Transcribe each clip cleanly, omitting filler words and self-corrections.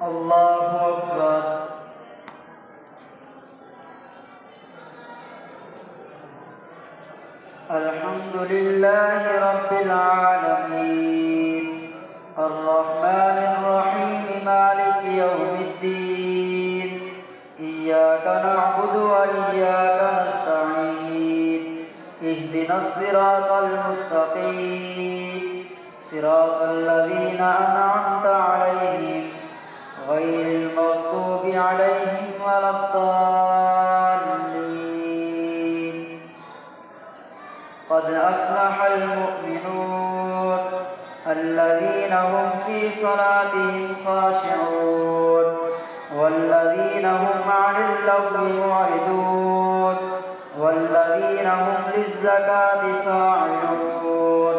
الله أكبر. الحمد لله رب العالمين الرحمن الرحيم مالك يوم الدين إياك نعبد وإياك نستعين اهدنا الصراط المستقيم صراط الذين أنعمت عليهم غير المغضوب عليهم ولا الضالين. قد أفلح المؤمنون الذين هم في صلاتهم خاشعون والذين هم عن اللغو معرضون والذين هم للزكاة فاعلون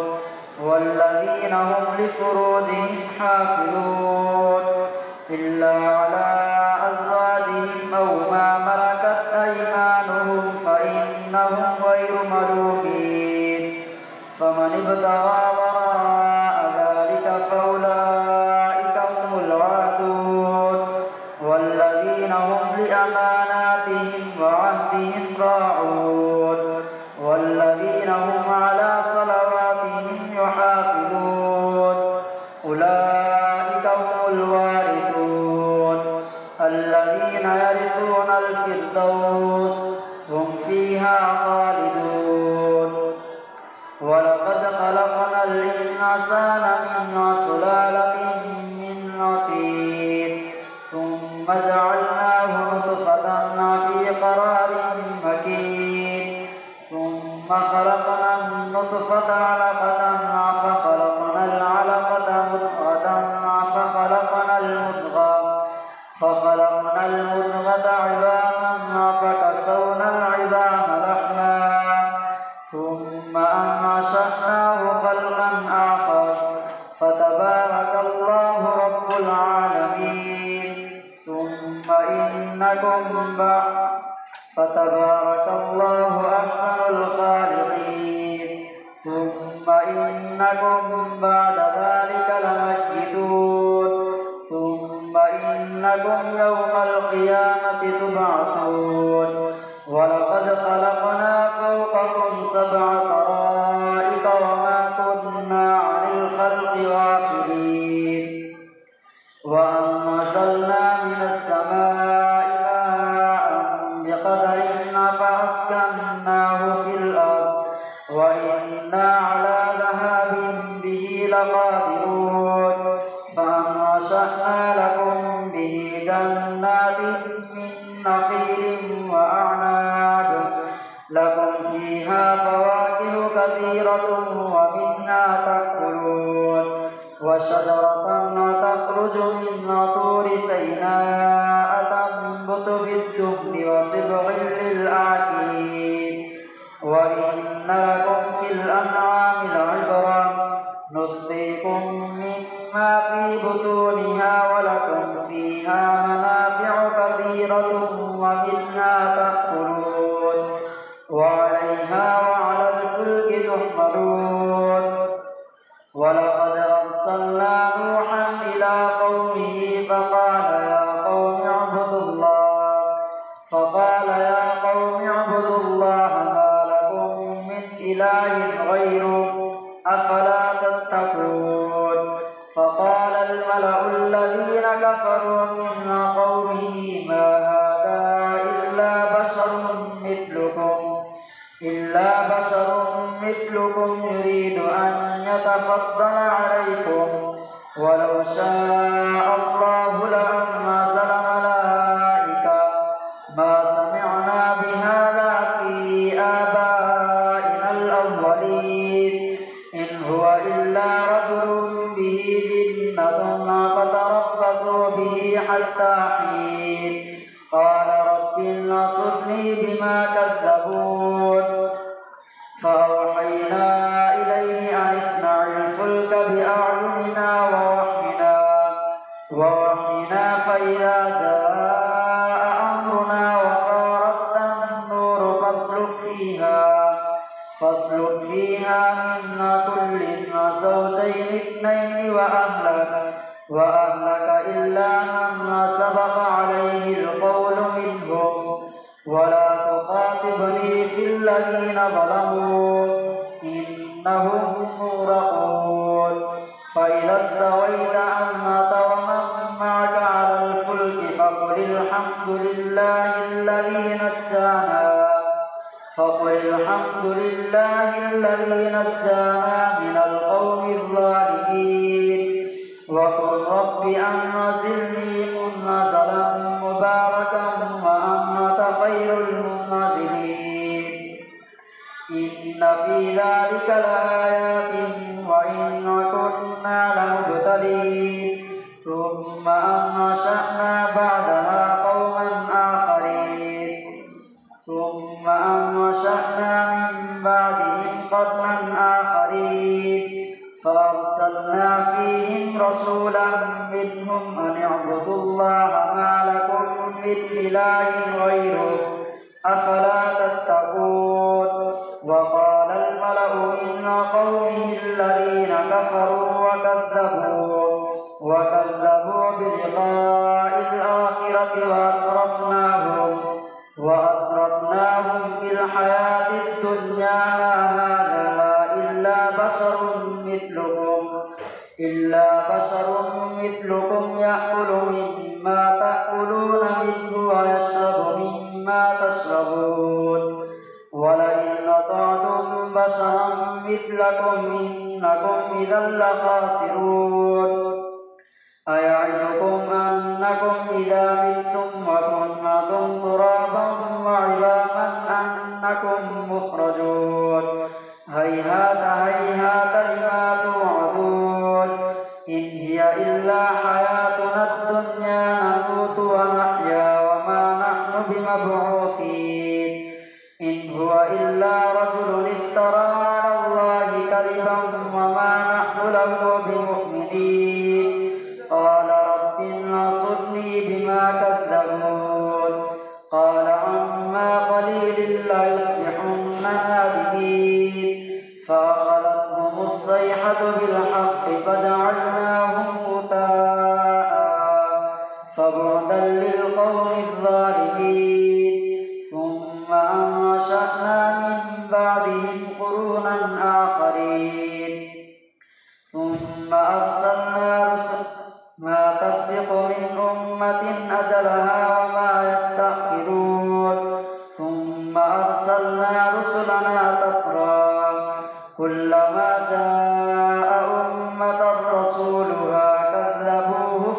والذين هم لفروجهم حافظون إلا على أزواجهم أو ما ملكت أيمانهم فإنهم غير ملومين فمن ابتغى وراء ذلك فأولئك هم العادون والذين هم لأماناتهم وعهدهم راعون والذين هم على صلواتهم يحافظون أولئك هم الوارثون الذين يرثون الفردوس هم فيها خالدون. ولقد خلقنا الإنسان من سلالة من طين ثم جعلناه نطفة في قرار مكين ثم خلقنا النطفة علقة فخلقنا العلقة مضغة فخلقنا المضغة عظاما فكسونا العظام لحما ثم أنشأناه خلقا آخر فتبارك الله رب العالمين. فتبارك الله أحسن الخالقين. ثم إنكم بعد ذلك لميتون ثم إنكم يوم القيامة تبعثون. ولقد خلقنا فوقكم 7 طرائق وما كنا عن الخلق غافلين وأنزلنا من السماء ماء بقدر فأسكناه في الأرض وإنا على ذهاب به لقادرون فأنشأنا لكم به جنات من نخيل وأعناب لكم فيها فواكه كثيرة ومنها تأكلون وشجرة تخرج من طور سيناء تنبت بالدهن وصبغ للآكلين. وإن لكم في الأنعام لعبرة نسقيكم مما في بطونها ولكم فيها منافع كثيرة ومنها تأكلون وعليها وعلى الفلك تحملون. ولقد أرسلنا نوحا إلى قومه فقال يا قوم اعبدوا الله ما لكم من إله غيره أفلا تتقون. فقال الملأ الذين كفروا من قومه ما هذا إلا بشر مثلكم يريد أن يتفضل عليكم ولو شاء الله لأنزل ملائكة ما سمعنا بهذا في آبائنا الأولين إن هو إلا رجل به جنة فتربصوا به حتى حين. قال رب انصرني بما كذبون. فأوحينا إليه أن اصنع الفلك بأعيننا ووحينا فإذا جاء أمرنا وفارت النور فاسلك فيها من كل زوجين اثنين وأهلك إلا إلا من سبق عليه القول منهم ولا تخاطبني في الذين ظلموا إنهم مغرقون فإذا استويت أنت ومن معك على الفلك فقل الحمد لله الذي نجانا من القوم الظالمين وقل رب أنزلني منزلا مباركا وأنت خير المنزلين إن في ذلك لآيات وإن كنا لمبتلين ثم أنشأنا بعدها قوما آخرين ثم أنشأنا من بعدهم قرنا آخرين فأرسلنا فيهم رسولا منهم أن اعبدوا الله ما لكم من إله غيره أفلا تتقون وقال الملأ من قومه الذين كفروا وكذبوا بلقاء الآخرة وأترفناهم في الحياة الدنيا ما هذا إلا بشر مثلكم يأكل مما تأكلون منه ويشرب مما تشربون ولئن أطعتم بشرا مثلكم إنكم إذا لخاسرون أيعدكم أنكم إذا متم وكنتم ترابا وعظاما أنكم مخرجون هيهات هيهات لما توعدون إن هي إلا حياتنا الدنيا نموت ونحيا وما نحن بمبعوثين إن هو إلا رجل افترى على الله كذبا وما نحن له بمؤمنين قال رب انصرني بما كذبون قال عما قليل ليصبحن نادمين فأخذتهم الصيحة بالحق فجعلناهم غثاء فبعدا للقوم الظالمين ثم أنشأنا من بعدهم قرونا آخرين ثم أرسلنا رسلا ما تسبق من أمة أجلها وما يستأخرون ثم أرسلنا رسلنا تترى كلما جاء أمة رسولها كذبوه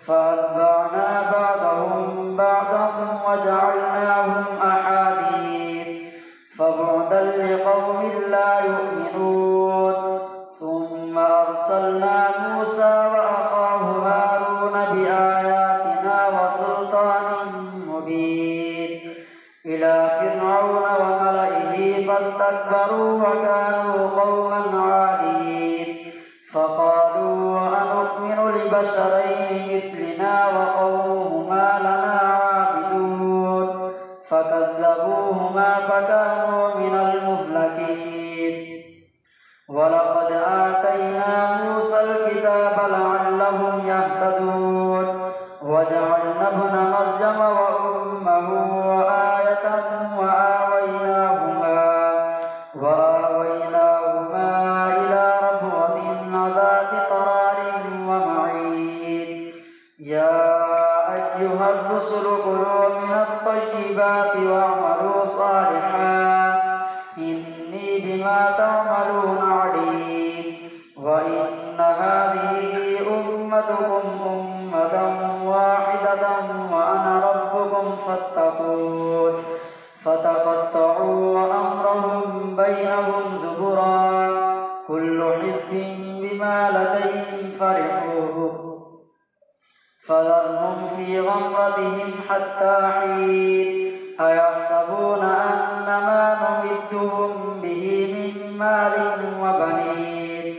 فأتبعنا بعضهم بعضا وجعلناهم أحاديث فبعدا لقوم لا يؤمنون ثم أرسلنا موسى وأخاه هارون بآياتنا وسلطان مبين إلى فرعون وملئه فاستكبروا وكانوا قوما عالين فقالوا أنؤمن لبشرين مثلنا وقومهما لنا عابدون فكذبوهما فكانوا من المهلكين ولقد آتينا موسى الكتاب لعلهم يهتدون وجعلنا ابن مريم وأمه آية وآويناهما إلى ربوة ذات قرار ومعين يا أيها الرسل كلوا من الطيبات واعملوا صالحا إني بما تعملون عليم وإن هذه أمتكم أمة واحدة وأنا ربكم فاتقون فتقطعوا أمرهم بينهم زبرا كل حزب بما لديهم فرحون فذرهم في غمرتهم حتى حين أيحسبون أن ما نمدهم به من مال وبنين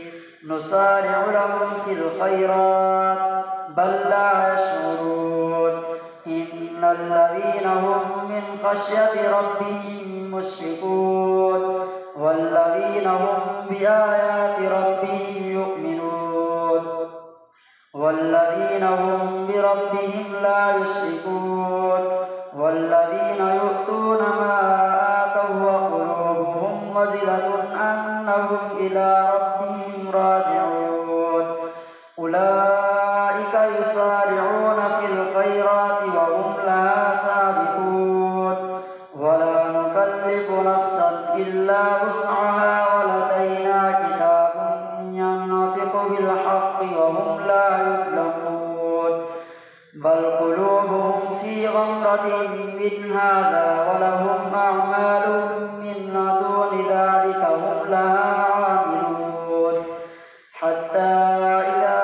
نسارع لهم في الخيرات بل لا يشعرون إن الذين هم من خشية ربهم مشفقون والذين هم بآيات ربهم يؤمنون والذين هم بربهم لا يشركون والذين يؤتون ما آتوا وقلوبهم وجلة أنهم إلى ربهم راجعون أولئك يسارعون في الخيرات وهم لها سابقون ولا نكلف نفسا إلا وسعها ولدينا كتاب ينطق بالحق وهم لا يظلمون بل قلوبهم في غمرة من هذا ولهم أعمال من دون ذلك هم لها عاملون حتى إذا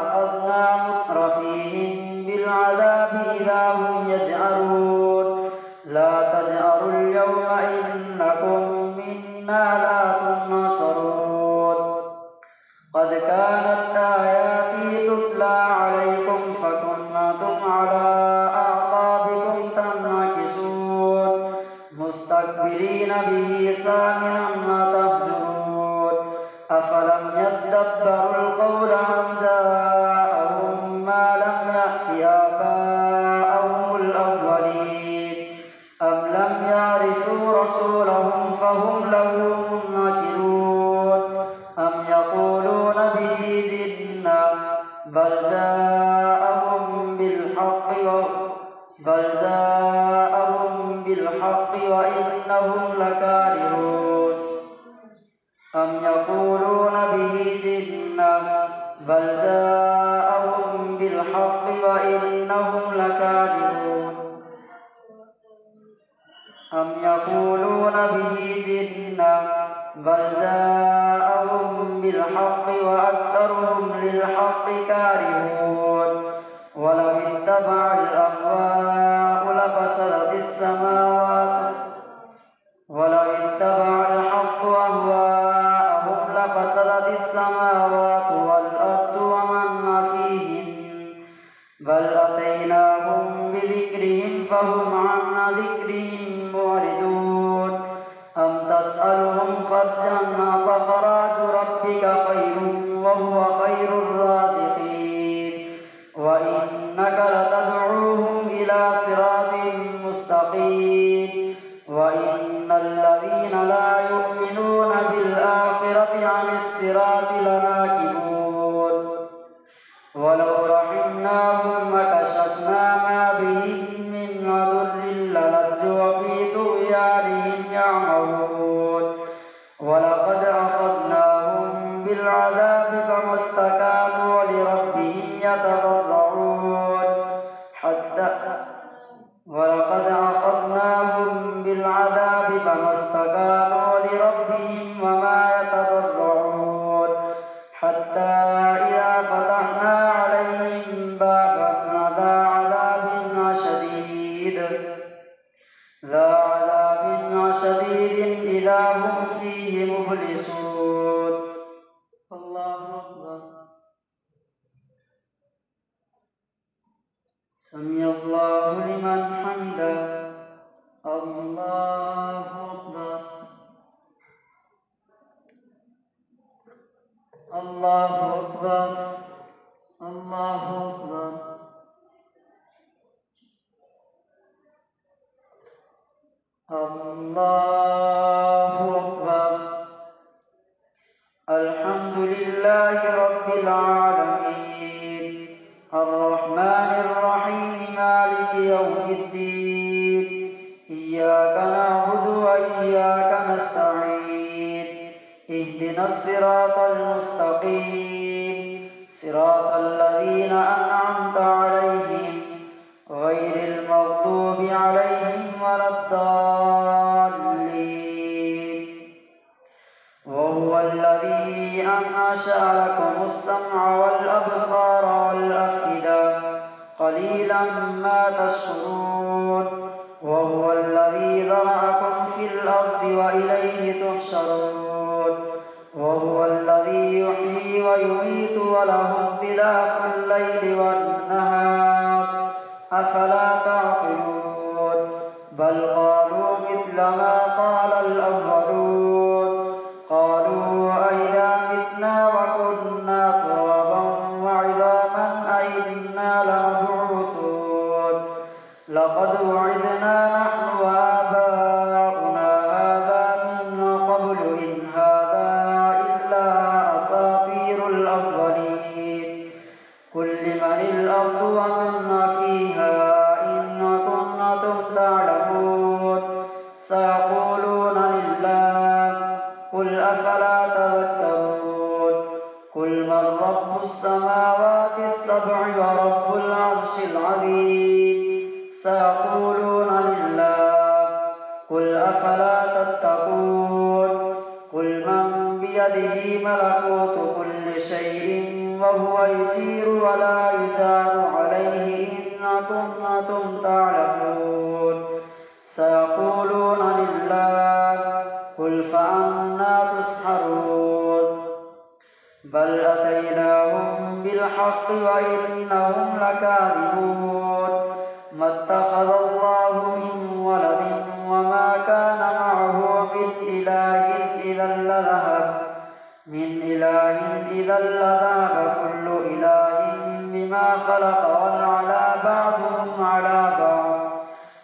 أخذنا مترفيهم بالعذاب إذا هم يجأرون لا تجأروا اليوم إنكم منا لا تنصرون قد كانت آياتي تتلى عليكم فكنتم على أعقابكم تنكصون مستكبرين به سامعا تهجرون أفلم يدبروا القول أم جاءهم ما لم يأت آباءهم الأولين أم لم يعرفوا رسولهم فهم له منكرون أم يقولون به جنة بل جاءهم بالحق وإنهم لكاذبون أم يقولون به جنة بل جاءهم بالحق وإنهم لكاذبون أم يقولون به جنة بل جاءهم بالحق وأكثرهم للحق كارهون ولو اتبع الأهواء لفسدت السماوات ولو اتبع الحق أهواءهم لفسدت السماوات والأرض ومن فيهن بل أتيناهم بذكرهم فهم عن ذكرهم معرضون أم تسألهم خرجا فخراج ربك خير وهو خير الرازقين وإنك لتدعوهم إلى صراط مستقيم وإن الذين لا يؤمنون بالآخرة عن الصراط لناكبون ولو رحمناهم وكشفنا ما بهم من ضر للجوا في طغيانهم يعمهون ولقد أخذناهم بالعذاب فما استكانوا لربهم يتضرعون ولقد أخذناهم بالعذاب فما استكانوا لربهم وما يتضرعون حتى إذا فتحنا عليهم بابا ذا عذاب شديد إذا هم فيه مبلسون الله أكبر سمع الله لمن حمده الله أكبر الله أكبر الله أكبر الله أكبر الحمد لله رب العالمين الرحمن الرحيم مالك يوم الدين إياك نعبد وإياك نستعين اهدنا الصراط المستقيم صراط الذين أنعمت عليهم غير المغضوب عليهم ولا الضالين وهو الذي أنشأ لكم السمع والأبصار والأفئدة قليلا ما تشكرون وهو الذي ذرأكم في الأرض وإليه تحشرون وهو الذي يحيي ويميت وله اختلاف الليل والنهار أفلا تعقلون بل قالوا مثل ما قال الأولون قالوا أئذا متنا وكنا ترابا وعظاما قل لمن الأرض ومن فيها إن كنتم تعلمون سيقولون لله قل أفلا تذكرون قل من رب السماوات السبع ورب العرش العظيم سيقولون لله قل أفلا تتقون قل من بيده ملكوت كل شيء وهو يجير ولا يجار عليه إن كنتم تعلمون سيقولون لله قل فأنى تسحرون بل أتيناهم بالحق وإنهم لكاذبون ما اتخذ الله من ولد وما كان معه من إله إذا لذهب كل إله بما خلق ولعلى بعضهم على بعض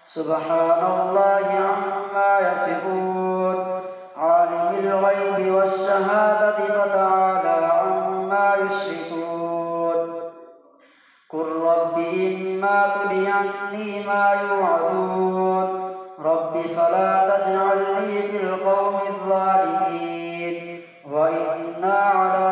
سبحان الله عما يصفون عالم الغيب والشهادة فتعالى عما يشركون قل رب إما تريني ما يوعدون رب فلا تجعلني في القوم الظالمين وإنا على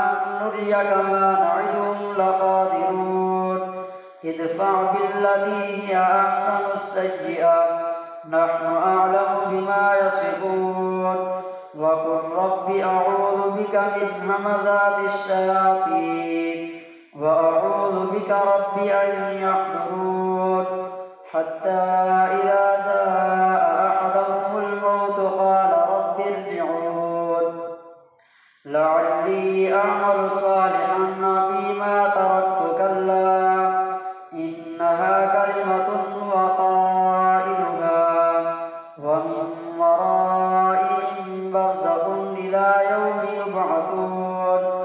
أن نريك ما نعدهم لقادرون ادفع بالتي هي أحسن السيئة نحن أعلم بما يصفون وقل رب أعوذ بك من همزات الشياطين وأعوذ بك رب أن يحضرون حتى إذا جاء أحدهم الموت قال رب ارجعون لعلي أعمل صالحا فيما تركت كلا إنها كلمة هو قائلها ومن ورائهم برزخ إلى يوم يبعثون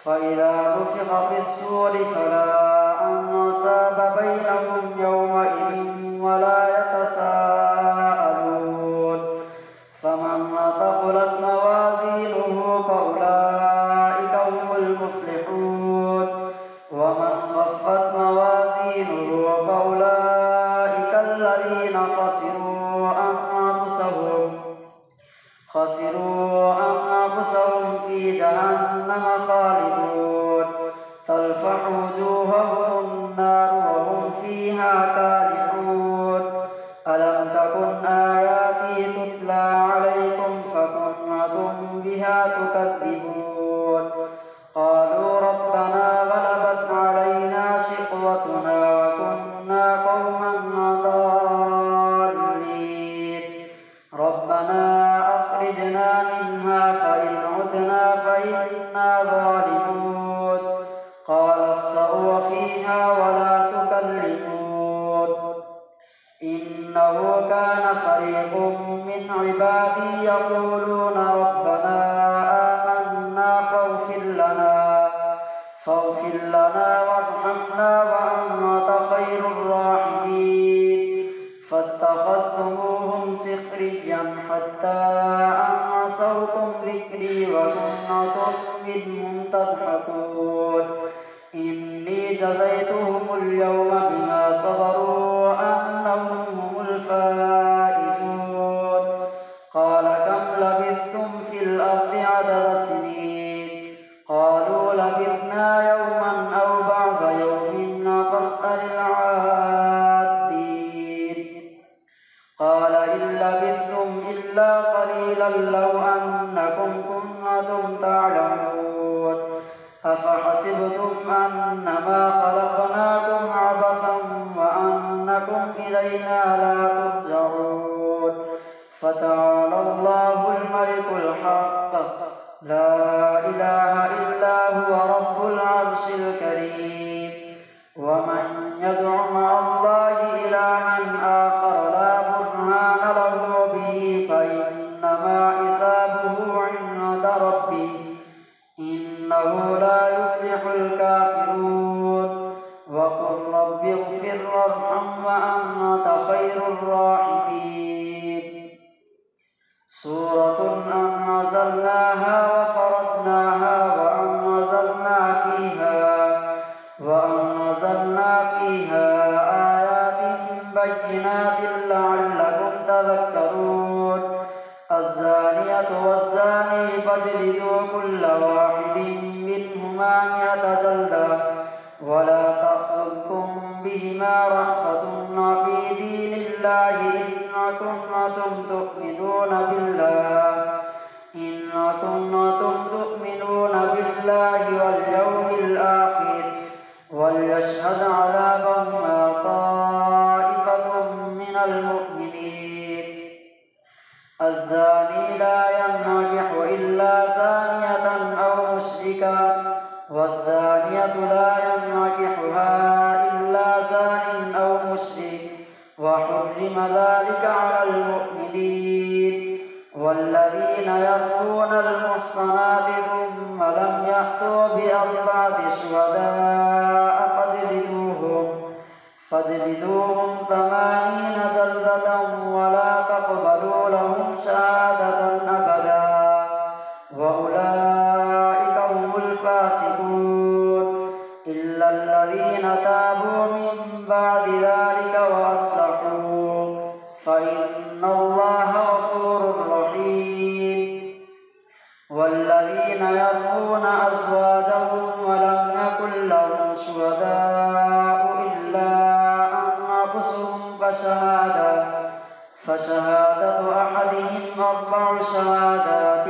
فإذا نفخ في الصور فلا أنساب بينهم يومئذ ولا يتساءلون فمن ثقلت موازينه فأولئك هم المفلحون ومن خفت موازينه فأولئك الذين خسروا أنفسهم في جهنم خالدون تلفح وجوههم النار وهم فيها كالحون ألم تكن آياتي تتلى عليكم فكنتم بها تكذبون قالوا ربنا غلبت علينا شقوتنا وكنا قوما ضالين ربنا أخرجنا منها فإن عدنا فإنا ظالمون قال اخسئوا فيها ولا تكلمون إنه كان فريق من عبادي يقولون ربنا آمنا فاغفر لنا وارحمنا وأنت خير الراحمين فاتخذتموهم سخريا حتى أنسوكم ذكري وكنتم منهم تضحكون إني جزيتهم اليوم بما صبروا أنهم هم الفائزون قال كم لبثتم في الأرض عدد سنين قالوا لبثنا يوما أو بعض يوم فاسأل العادين قال إن لبثتم إلا قليلا لو أنكم كنتم تعلمون أفحسبتم أنما خلقناكم عبثا وأنكم إلينا لا ترجعون فتعالى الله الملك الحق لا إله إلا هو رب العرش الكريم ومن يدع مع الله إلها آخر لا برهان له به فإنما حسابه عند ربه إنه لا يفلح الكافرون وقل رب اغفر وارحم وأنت خير الراحمين سورة أنزلناها وفرضناها وأنزلنا فيها فيهما رأفة في دين الله إن كنتم تؤمنون بالله واليوم الآخر وليشهد عذابهما طائفة من المؤمنين. الزاني لا ينكح إلا زانية أو مشركا والزانية لا ينكحها إلا زان أو مشرك وحرم ذلك على المؤمنين. والذين يرمون المحصنات ثم لم يأتوا بأربعة شهداء فاجلدوهم 80 جلدة ولا تقبلوا لهم شهادة أبدا وأولئك هم الفاسقون إلا الذين تابوا من بعد ذلك وأصلحوا فإن الله غفور رحيم. والذين يرمون أزواجهم ولم يكن لهم شهداء إلا أنفسهم فشهادة أحدهم 4 شهادات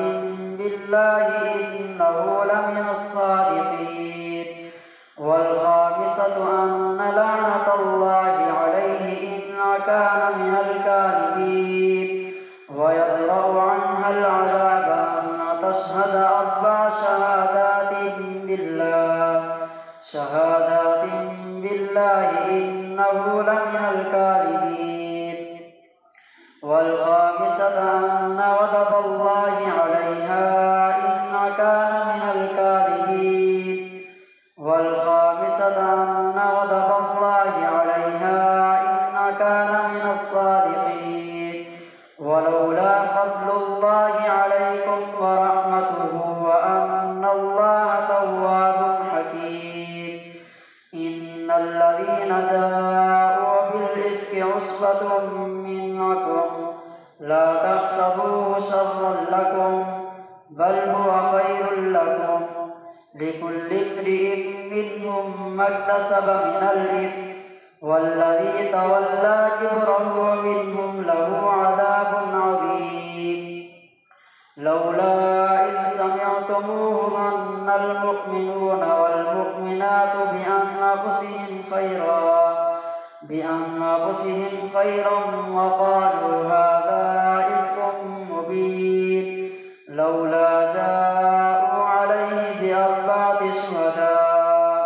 بالله إنه لمن الصادقين. والخامسة أن لعنة الله عليه إن كان من الكاذبين. ويدرأ عنها العذاب أن تشهد 4 شهادات بالله إنه لمن الكاذبين. والخامسة أن غضب الله عليها إن كان من الكاذبين. والخامسة أن غضب الله عليها إن كان من الصادقين. ولولا فضل الله عليكم ورحمته وأن الله تواب حكيم. إن الذين جاءوا بالإفك عصبة منكم لا تحسبوه شرا لكم بل هو خير لكم لكل امرئ منهم ما اكتسب من الإثم والذي تولى كبره منهم له عذاب عظيم. لولا إذ سمعتموه ظن المؤمنون والمؤمنات بأنفسهم خيرا وقالوا هذا إفك مبين. لولا جاءوا عليه ب4 شهداء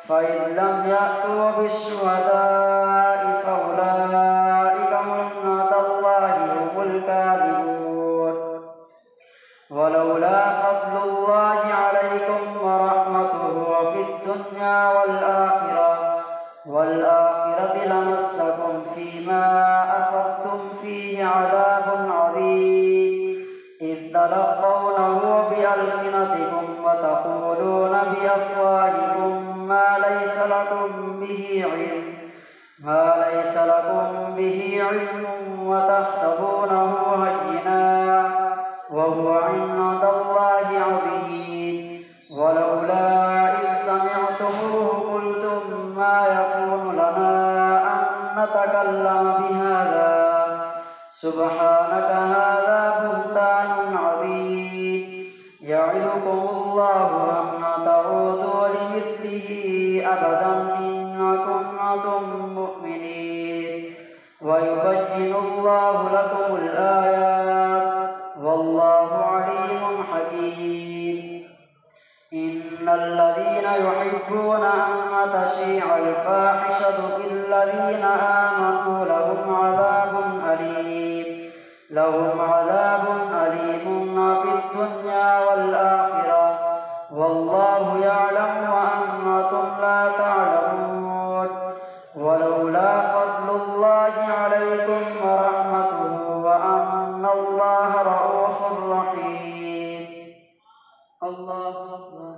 فإذ لم يأتوا بالشهداء فأولئك عند الله هم الكاذبون. ولولا فضل الله عليكم ورحمته في الدنيا والآخرة لمسكم فيما أفضتم فيه عذاب عظيم إذ تلقونه بألسنتكم وتقولون بأفواهكم ما ليس لكم به علم وتحسبونه هينا وهو عند الله عظيم. ولولا إذ سمعتموه قلتم ما يكون لنا أن نتكلم بهذا سبحانك هذا بهتان عظيم. يعظكم الله أن تعودوا لمثله أبدا إن كنتم مؤمنين. ويبين الله لكم الآيات والله عليم حكيم. إن الذين يحبون أن تشيع الفاحشة في الذين آمنوا لهم عذاب أليم في الدنيا والآخرة والله يعلم وأنتم لا تعلمون. ولولا فضل الله عليكم ورحمته وأن الله رءوف رحيم. الله أكبر.